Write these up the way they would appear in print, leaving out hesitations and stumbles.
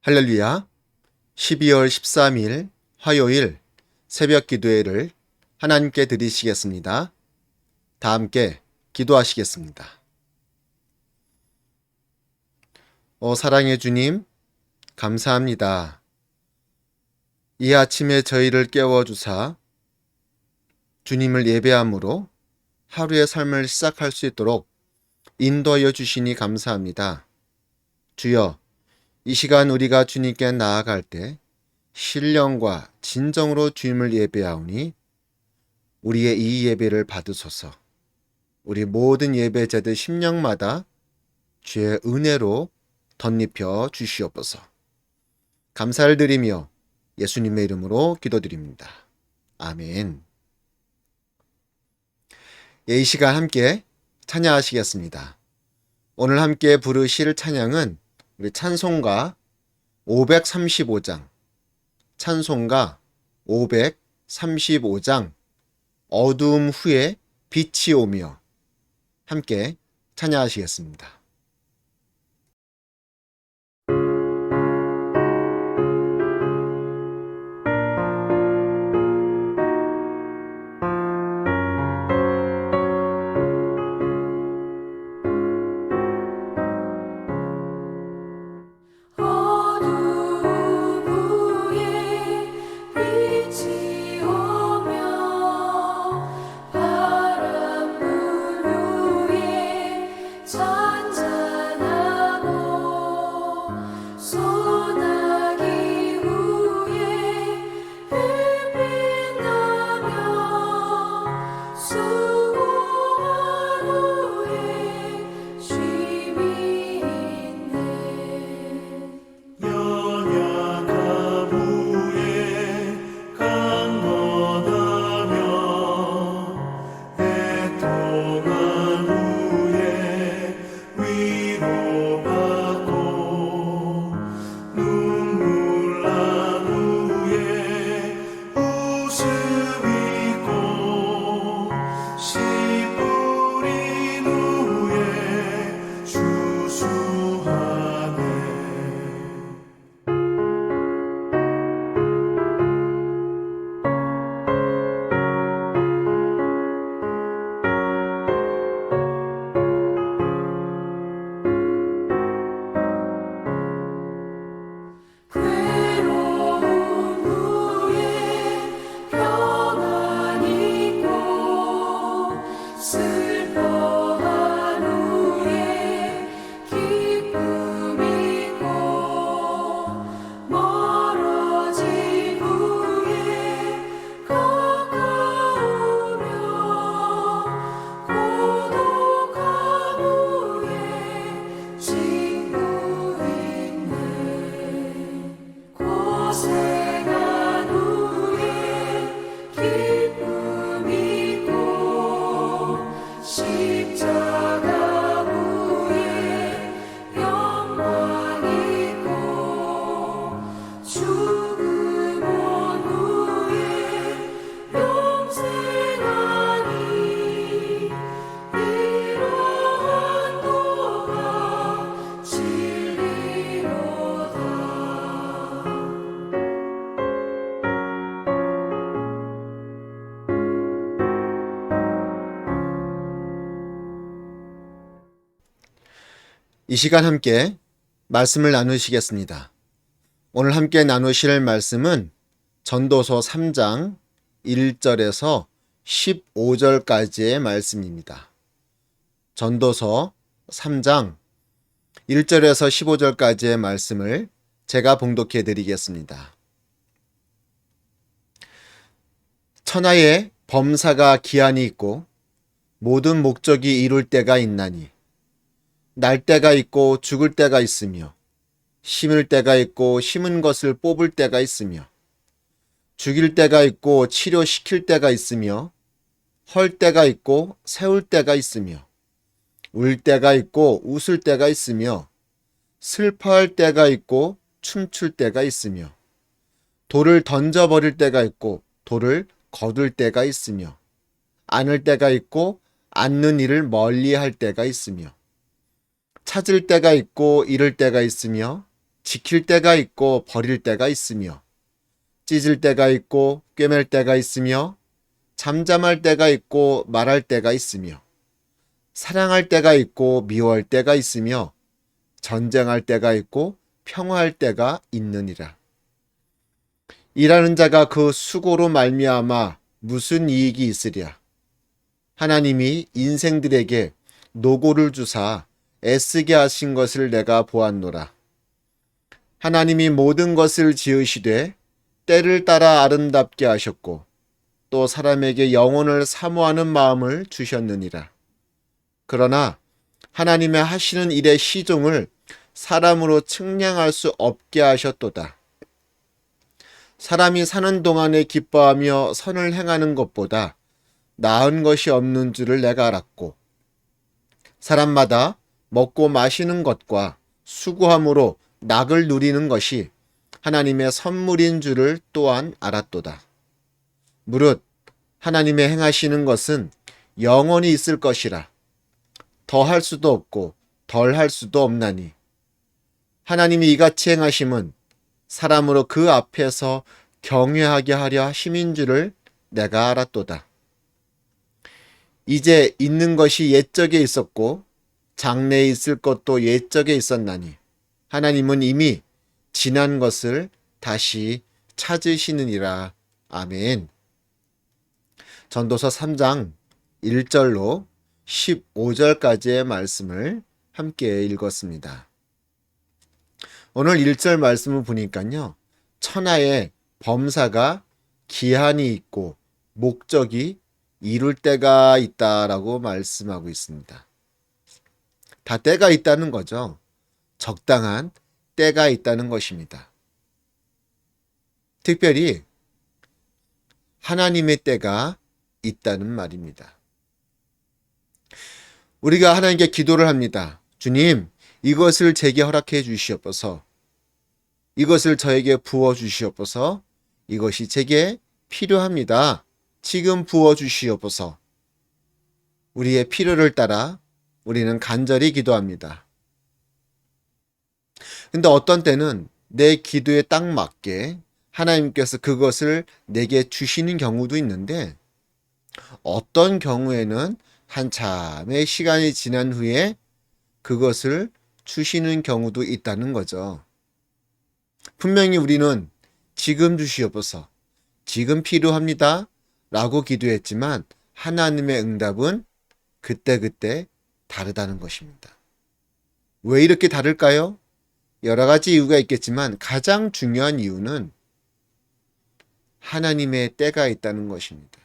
할렐루야. 12월 13일 화요일 새벽 기도회를 하나님께 드리시겠습니다. 다 함께 기도하시겠습니다. 사랑의 주님, 감사합니다. 이 아침에 저희를 깨워주사 주님을 예배함으로 하루의 삶을 시작할 수 있도록 인도하여 주시니 감사합니다. 주여, 이 시간 우리가 주님께 나아갈 때 신령과 진정으로 주님을 예배하오니 우리의 이 예배를 받으소서. 우리 모든 예배자들 심령마다 주의 은혜로 덧입혀 주시옵소서. 감사를 드리며 예수님의 이름으로 기도드립니다. 아멘. 이 시간 함께 찬양하시겠습니다. 오늘 함께 부르실 찬양은 우리 찬송가 535장, 찬송가 535장 어두움 후에 빛이 오며 함께 찬양하시겠습니다. 이 시간 함께 말씀을 나누시겠습니다. 오늘 함께 나누실 말씀은 전도서 3장 1절에서 15절까지의 말씀입니다. 전도서 3장 1절에서 15절까지의 말씀을 제가 봉독해 드리겠습니다. 천하에 범사가 기한이 있고 모든 목적이 이룰 때가 있나니 날 때가 있고 죽을 때가 있으며 심을 때가 있고 심은 것을 뽑을 때가 있으며 죽일 때가 있고 치료시킬 때가 있으며 헐 때가 있고 세울 때가 있으며 울 때가 있고 웃을 때가 있으며 슬퍼할 때가 있고 춤출 때가 있으며 돌을 던져버릴 때가 있고 돌을 거둘 때가 있으며 안을 때가 있고 앉는 일을 멀리할 때가 있으며 찾을 때가 있고 잃을 때가 있으며 지킬 때가 있고 버릴 때가 있으며, 찢을 때가 있고 꿰맬 때가 있으며, 잠잠할 때가 있고 말할 때가 있으며, 사랑할 때가 있고 미워할 때가 있으며, 전쟁할 때가 있고 평화할 때가 있느니라. 일하는 자가 그 수고로 말미암아 무슨 이익이 있으랴. 하나님이 인생들에게 노고를 주사 애쓰게 하신 것을 내가 보았노라. 하나님이 모든 것을 지으시되 때를 따라 아름답게 하셨고 또 사람에게 영혼을 사모하는 마음을 주셨느니라. 그러나 하나님의 하시는 일의 시종을 사람으로 측량할 수 없게 하셨도다. 사람이 사는 동안에 기뻐하며 선을 행하는 것보다 나은 것이 없는 줄을 내가 알았고, 사람마다 먹고 마시는 것과 수고함으로 낙을 누리는 것이 하나님의 선물인 줄을 또한 알았도다. 무릇 하나님의 행하시는 것은 영원히 있을 것이라. 더할 수도 없고 덜 할 수도 없나니 하나님이 이같이 행하심은 사람으로 그 앞에서 경외하게 하려 하심인 줄을 내가 알았도다. 이제 있는 것이 옛적에 있었고 장래에 있을 것도 옛적에 있었나니 하나님은 이미 지난 것을 다시 찾으시느니라. 아멘. 전도서 3장 1절로 15절까지의 말씀을 함께 읽었습니다. 오늘 1절 말씀을 보니까요, 천하에 범사가 기한이 있고 목적이 이룰 때가 있다라고 말씀하고 있습니다. 다 때가 있다는 거죠. 적당한 때가 있다는 것입니다. 특별히 하나님의 때가 있다는 말입니다. 우리가 하나님께 기도를 합니다. 주님, 이것을 제게 허락해 주시옵소서. 이것을 저에게 부어 주시옵소서. 이것이 제게 필요합니다. 지금 부어 주시옵소서. 우리의 필요를 따라 우리는 간절히 기도합니다. 근데 어떤 때는 내 기도에 딱 맞게 하나님께서 그것을 내게 주시는 경우도 있는데, 어떤 경우에는 한참의 시간이 지난 후에 그것을 주시는 경우도 있다는 거죠. 분명히 우리는 지금 주시옵소서, 지금 필요합니다 라고 기도했지만 하나님의 응답은 그때그때 다르다는 것입니다. 왜 이렇게 다를까요? 여러 가지 이유가 있겠지만 가장 중요한 이유는 하나님의 때가 있다는 것입니다.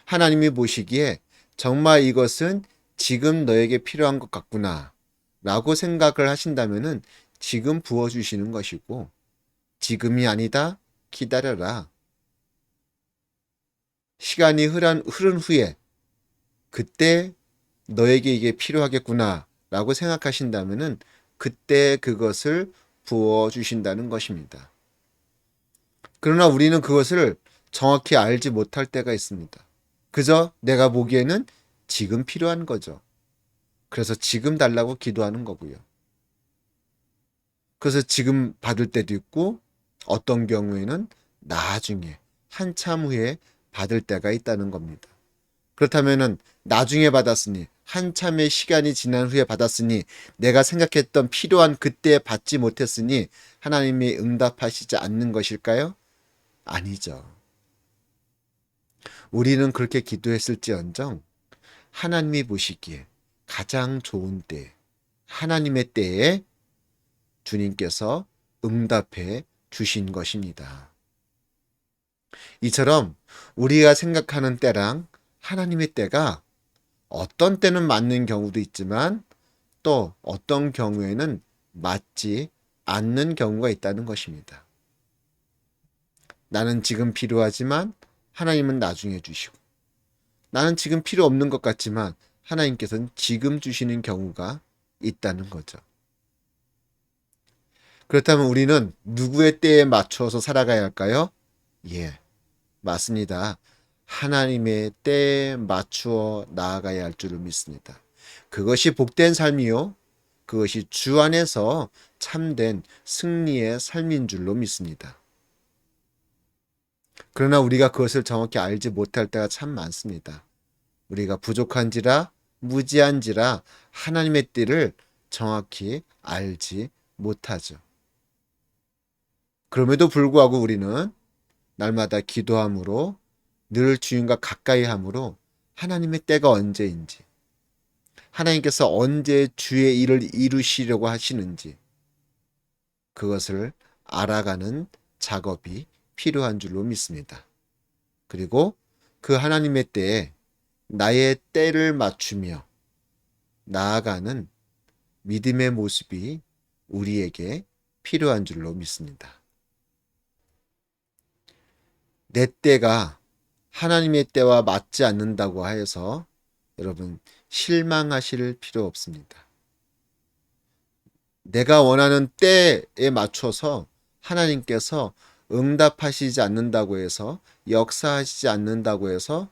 하나님이 보시기에 정말 이것은 지금 너에게 필요한 것 같구나 라고 생각을 하신다면 지금 부어주시는 것이고, 지금이 아니다, 기다려라. 시간이 흐른 후에 그때 너에게 이게 필요하겠구나 라고 생각하신다면 그때 그것을 부어주신다는 것입니다. 그러나 우리는 그것을 정확히 알지 못할 때가 있습니다. 그저 내가 보기에는 지금 필요한 거죠. 그래서 지금 달라고 기도하는 거고요. 그래서 지금 받을 때도 있고 어떤 경우에는 나중에 한참 후에 받을 때가 있다는 겁니다. 그렇다면 나중에 받았으니, 한참의 시간이 지난 후에 받았으니, 내가 생각했던 필요한 그때 받지 못했으니 하나님이 응답하시지 않는 것일까요? 아니죠. 우리는 그렇게 기도했을지언정 하나님이 보시기에 가장 좋은 때, 하나님의 때에 주님께서 응답해 주신 것입니다. 이처럼 우리가 생각하는 때랑 하나님의 때가 어떤 때는 맞는 경우도 있지만 또 어떤 경우에는 맞지 않는 경우가 있다는 것입니다. 나는 지금 필요하지만 하나님은 나중에 주시고, 나는 지금 필요 없는 것 같지만 하나님께서는 지금 주시는 경우가 있다는 거죠. 그렇다면 우리는 누구의 때에 맞춰서 살아가야 할까요? 예, 맞습니다. 하나님의 때에 맞추어 나아가야 할 줄을 믿습니다. 그것이 복된 삶이요, 그것이 주 안에서 참된 승리의 삶인 줄로 믿습니다. 그러나 우리가 그것을 정확히 알지 못할 때가 참 많습니다. 우리가 부족한지라 무지한지라 하나님의 뜻을 정확히 알지 못하죠. 그럼에도 불구하고 우리는 날마다 기도함으로 늘 주님과 가까이 함으로 하나님의 때가 언제인지, 하나님께서 언제 주의 일을 이루시려고 하시는지 그것을 알아가는 작업이 필요한 줄로 믿습니다. 그리고 그 하나님의 때에 나의 때를 맞추며 나아가는 믿음의 모습이 우리에게 필요한 줄로 믿습니다. 내 때가 하나님의 때와 맞지 않는다고 하여서 여러분 실망하실 필요 없습니다. 내가 원하는 때에 맞춰서 하나님께서 응답하시지 않는다고 해서 역사하시지 않는다고 해서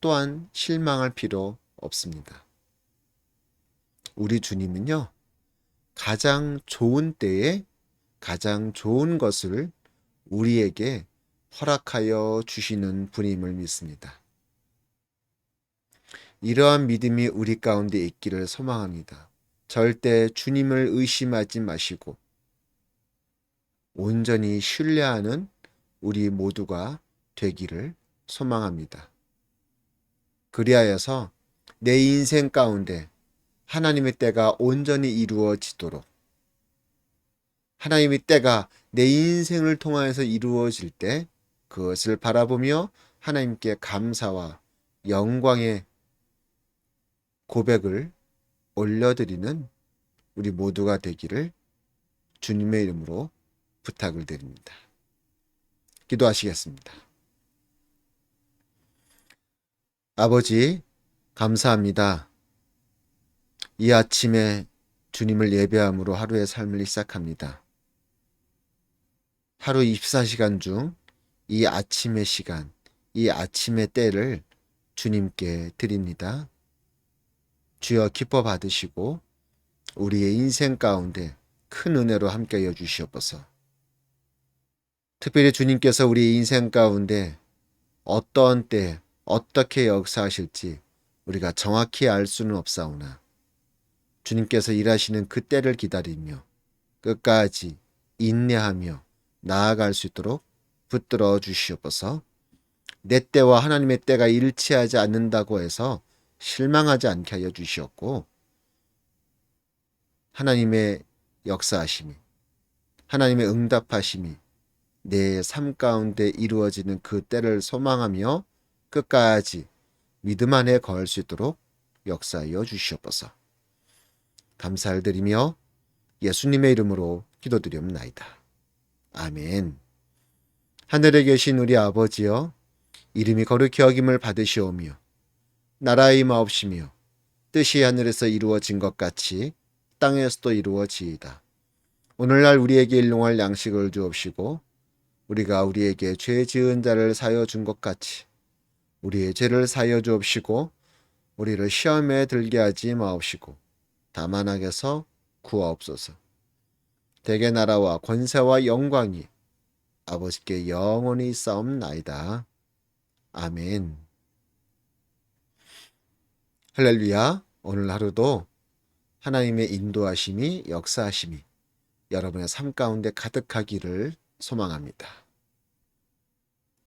또한 실망할 필요 없습니다. 우리 주님은요, 가장 좋은 때에 가장 좋은 것을 우리에게 허락하여 주시는 분임을 믿습니다. 이러한 믿음이 우리 가운데 있기를 소망합니다. 절대 주님을 의심하지 마시고 온전히 신뢰하는 우리 모두가 되기를 소망합니다. 그리하여서 내 인생 가운데 하나님의 때가 온전히 이루어지도록, 하나님의 때가 내 인생을 통하여서 이루어질 때 그것을 바라보며 하나님께 감사와 영광의 고백을 올려드리는 우리 모두가 되기를 주님의 이름으로 부탁을 드립니다. 기도하시겠습니다. 아버지, 감사합니다. 이 아침에 주님을 예배함으로 하루의 삶을 시작합니다. 하루 24시간 중 이 아침의 시간, 이 아침의 때를 주님께 드립니다. 주여 기뻐 받으시고 우리의 인생 가운데 큰 은혜로 함께하여 주시옵소서. 특별히 주님께서 우리 인생 가운데 어떠한 때 어떻게 역사하실지 우리가 정확히 알 수는 없사오나 주님께서 일하시는 그 때를 기다리며 끝까지 인내하며 나아갈 수 있도록 붙들어 주시옵소서. 내 때와 하나님의 때가 일치하지 않는다고 해서 실망하지 않게 하여 주시옵고 하나님의 역사하심이, 하나님의 응답하심이 내 삶 가운데 이루어지는 그 때를 소망하며 끝까지 믿음 안에 거할 수 있도록 역사하여 주시옵소서. 감사를 드리며 예수님의 이름으로 기도드리옵나이다. 아멘. 하늘에 계신 우리 아버지여, 이름이 거룩히 여김을 받으시오며 나라의 마옵시며 뜻이 하늘에서 이루어진 것 같이 땅에서도 이루어지이다. 오늘날 우리에게 일용할 양식을 주옵시고 우리가 우리에게 죄 지은 자를 사여 준 것 같이 우리의 죄를 사여 주옵시고 우리를 시험에 들게 하지 마옵시고 다만 악에서 구하옵소서. 대개 나라와 권세와 영광이 아버지께 영원히 있사옵나이다. 아멘. 할렐루야. 오늘 하루도 하나님의 인도하심이, 역사하심이 여러분의 삶 가운데 가득하기를 소망합니다.